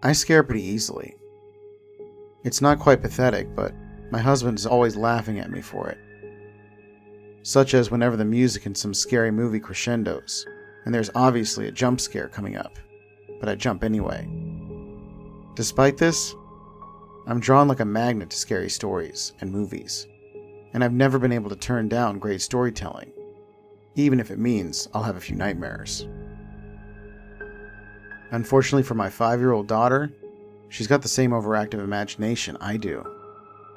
I scare pretty easily. It's not quite pathetic, but my husband is always laughing at me for it. Such as whenever the music in some scary movie crescendos, and there's obviously a jump scare coming up, but I jump anyway. Despite this, I'm drawn like a magnet to scary stories and movies, and I've never been able to turn down great storytelling, even if it means I'll have a few nightmares. Unfortunately for my 5-year-old daughter, she's got the same overactive imagination I do,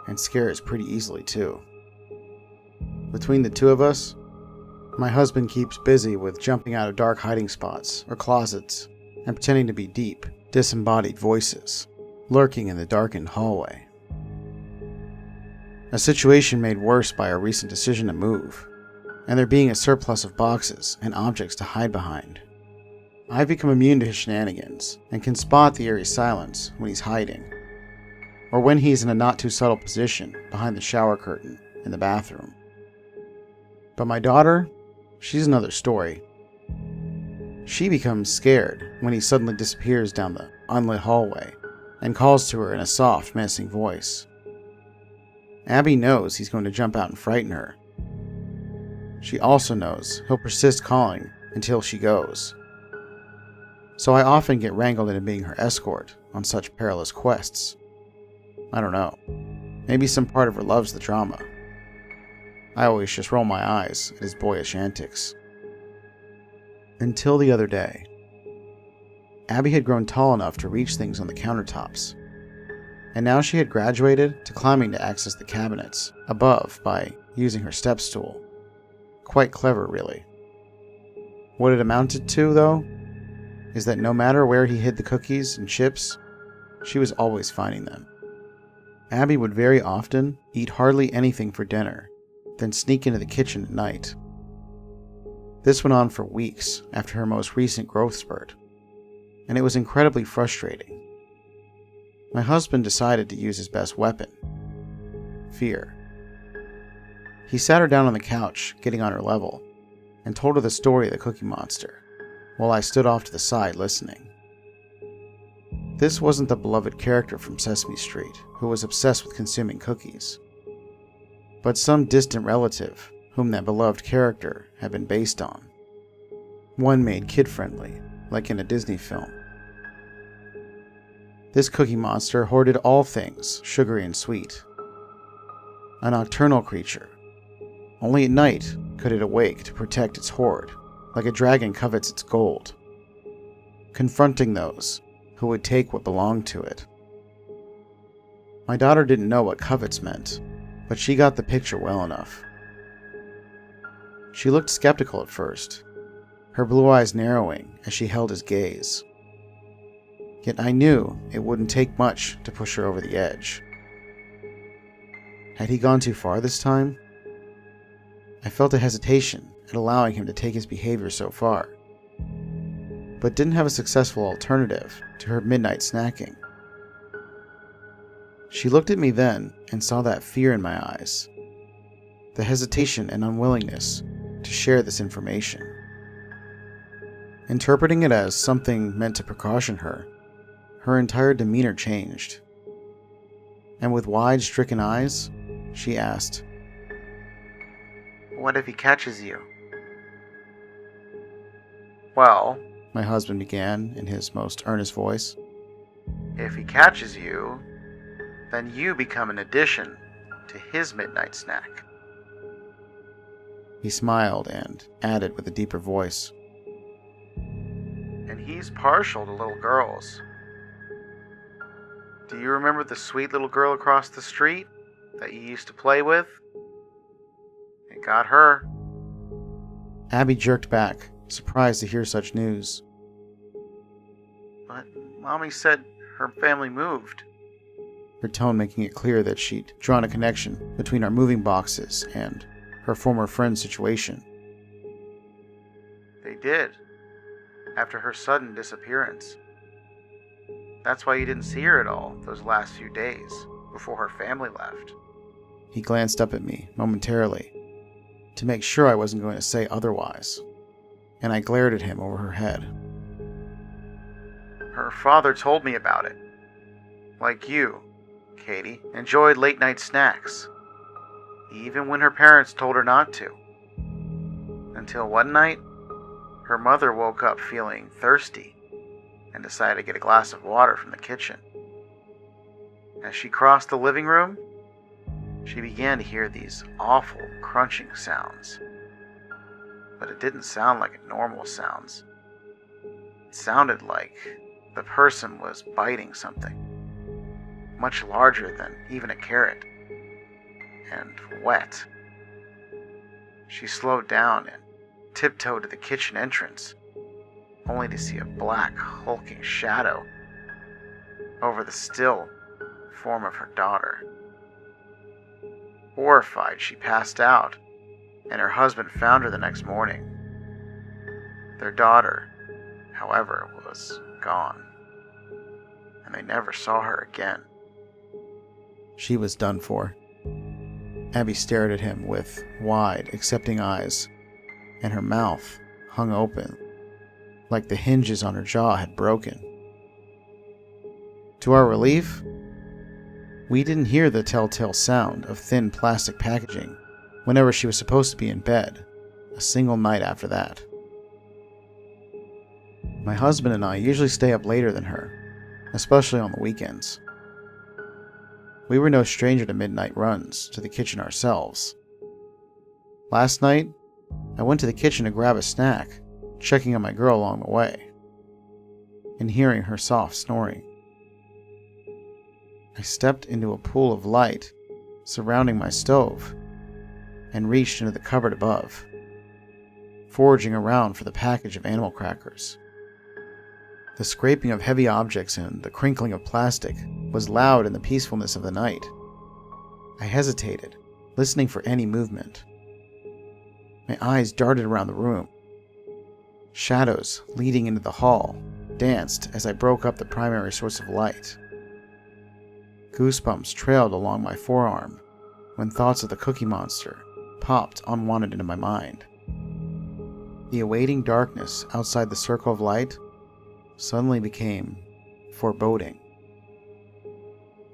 and scares pretty easily too. Between the two of us, my husband keeps busy with jumping out of dark hiding spots or closets and pretending to be deep, disembodied voices lurking in the darkened hallway. A situation made worse by our recent decision to move, and there being a surplus of boxes and objects to hide behind. I've become immune to his shenanigans and can spot the eerie silence when he's hiding, or when he's in a not too subtle position behind the shower curtain in the bathroom. But my daughter, she's another story. She becomes scared when he suddenly disappears down the unlit hallway and calls to her in a soft, menacing voice. Abby knows he's going to jump out and frighten her. She also knows he'll persist calling until she goes. So I often get wrangled into being her escort on such perilous quests. I don't know. Maybe some part of her loves the drama. I always just roll my eyes at his boyish antics. Until the other day. Abby had grown tall enough to reach things on the countertops, and now she had graduated to climbing to access the cabinets above by using her step stool. Quite clever, really. What it amounted to, though, is that no matter where he hid the cookies and chips, she was always finding them. Abby would very often eat hardly anything for dinner, then sneak into the kitchen at night. This went on for weeks after her most recent growth spurt, and it was incredibly frustrating. My husband decided to use his best weapon: fear. He sat her down on the couch, getting on her level, and told her the story of the Cookie Monster, while I stood off to the side listening. This wasn't the beloved character from Sesame Street who was obsessed with consuming cookies, but some distant relative whom that beloved character had been based on. One made kid-friendly, like in a Disney film. This Cookie Monster hoarded all things sugary and sweet. A nocturnal creature. Only at night could it awake to protect its hoard, like a dragon covets its gold, confronting those who would take what belonged to it. My daughter didn't know what covets meant, but she got the picture well enough. She looked skeptical at first, her blue eyes narrowing as she held his gaze. Yet I knew it wouldn't take much to push her over the edge. Had he gone too far this time? I felt a hesitation at allowing him to take his behavior so far, but didn't have a successful alternative to her midnight snacking. She looked at me then and saw that fear in my eyes, the hesitation and unwillingness to share this information. Interpreting it as something meant to precaution her, her entire demeanor changed, and with wide, stricken eyes, she asked, "What if he catches you?" "Well," my husband began in his most earnest voice, "if he catches you, then you become an addition to his midnight snack." He smiled and added with a deeper voice, "And he's partial to little girls. Do you remember the sweet little girl across the street that you used to play with? It got her." Abby jerked back, surprised to hear such news. "But Mommy said her family moved," her tone making it clear that she'd drawn a connection between our moving boxes and her former friend's situation. "They did, after her sudden disappearance. That's why you didn't see her at all those last few days, before her family left." He glanced up at me momentarily, to make sure I wasn't going to say otherwise, and I glared at him over her head. "Her Her father told me about it. Like you, Katie, enjoyed late-night snacks, even when her parents told her not to. Until one night, her mother woke up feeling thirsty and decided to get a glass of water from the kitchen. As she crossed the living room, she began to hear these awful crunching sounds. But it didn't sound like normal sounds. It sounded like the person was biting something, much larger than even a carrot, and wet. She slowed down and tiptoed to the kitchen entrance, only to see a black, hulking shadow over the still form of her daughter. Horrified, she passed out, and her husband found her the next morning. Their daughter, however, was gone, and they never saw her again. She was done for. Abby stared at him with wide, accepting eyes, and her mouth hung open, like the hinges on her jaw had broken. To our relief, we didn't hear the telltale sound of thin plastic packaging whenever she was supposed to be in bed, a single night after that. My husband and I usually stay up later than her, especially on the weekends. We were no stranger to midnight runs to the kitchen ourselves. Last night, I went to the kitchen to grab a snack, checking on my girl along the way, and hearing her soft snoring. I stepped into a pool of light surrounding my stove and reached into the cupboard above, foraging around for the package of animal crackers. The scraping of heavy objects and the crinkling of plastic was loud in the peacefulness of the night. I hesitated, listening for any movement. My eyes darted around the room. Shadows leading into the hall danced as I broke up the primary source of light. Goosebumps trailed along my forearm when thoughts of the Cookie Monster popped unwanted into my mind. The awaiting darkness outside the circle of light suddenly became foreboding.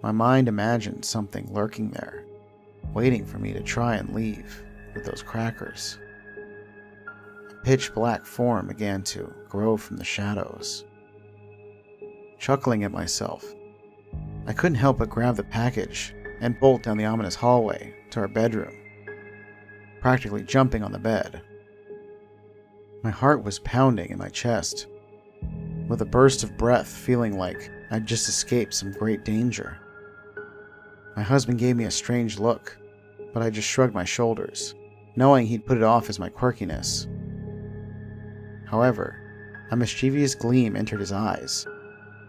My mind imagined something lurking there, waiting for me to try and leave with those crackers. A pitch-black form began to grow from the shadows. Chuckling at myself, I couldn't help but grab the package and bolt down the ominous hallway to our bedroom, practically jumping on the bed. My heart was pounding in my chest, with a burst of breath feeling like I'd just escaped some great danger. My husband gave me a strange look, but I just shrugged my shoulders, knowing he'd put it off as my quirkiness. However, a mischievous gleam entered his eyes,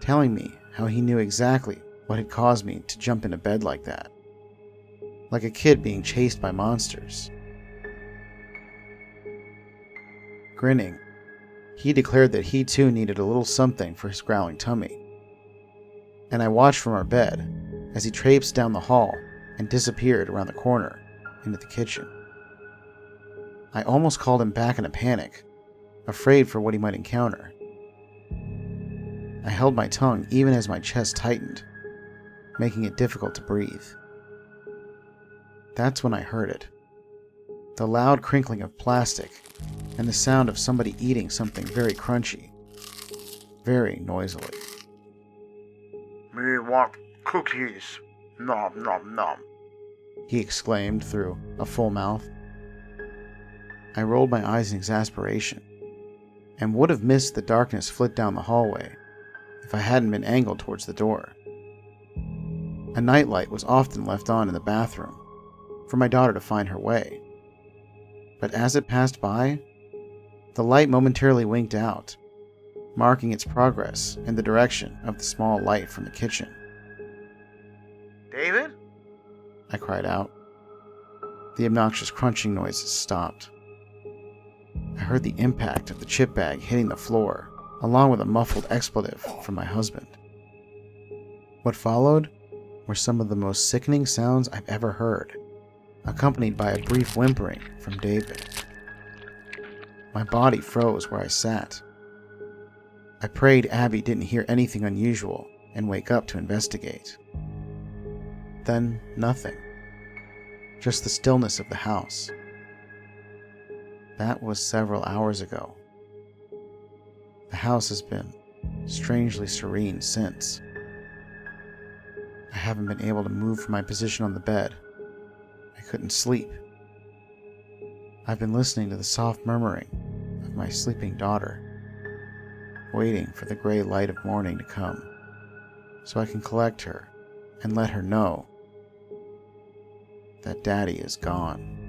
telling me how he knew exactly what had caused me to jump into bed like that, like a kid being chased by monsters. Grinning, he declared that he too needed a little something for his growling tummy, and I watched from our bed as he traipsed down the hall and disappeared around the corner into the kitchen. I almost called him back in a panic, afraid for what he might encounter. I held my tongue even as my chest tightened, making it difficult to breathe. That's when I heard it. The loud crinkling of plastic and the sound of somebody eating something very crunchy, very noisily. Me want cookies. Nom nom nom, he exclaimed through a full mouth. I rolled my eyes in exasperation and would have missed the darkness flit down the hallway if I hadn't been angled towards the door. A nightlight was often left on in the bathroom for my daughter to find her way, but as it passed by, the light momentarily winked out, marking its progress in the direction of the small light from the kitchen. David? I cried out. The obnoxious crunching noises stopped. I heard the impact of the chip bag hitting the floor, along with a muffled expletive from my husband. What followed were some of the most sickening sounds I've ever heard, accompanied by a brief whimpering from David. My body froze where I sat. I prayed Abby didn't hear anything unusual and wake up to investigate. Then nothing. Just the stillness of the house. That was several hours ago. The house has been strangely serene since. I haven't been able to move from my position on the bed. I couldn't sleep. I've been listening to the soft murmuring of my sleeping daughter, waiting for the gray light of morning to come, so I can collect her and let her know that Daddy is gone.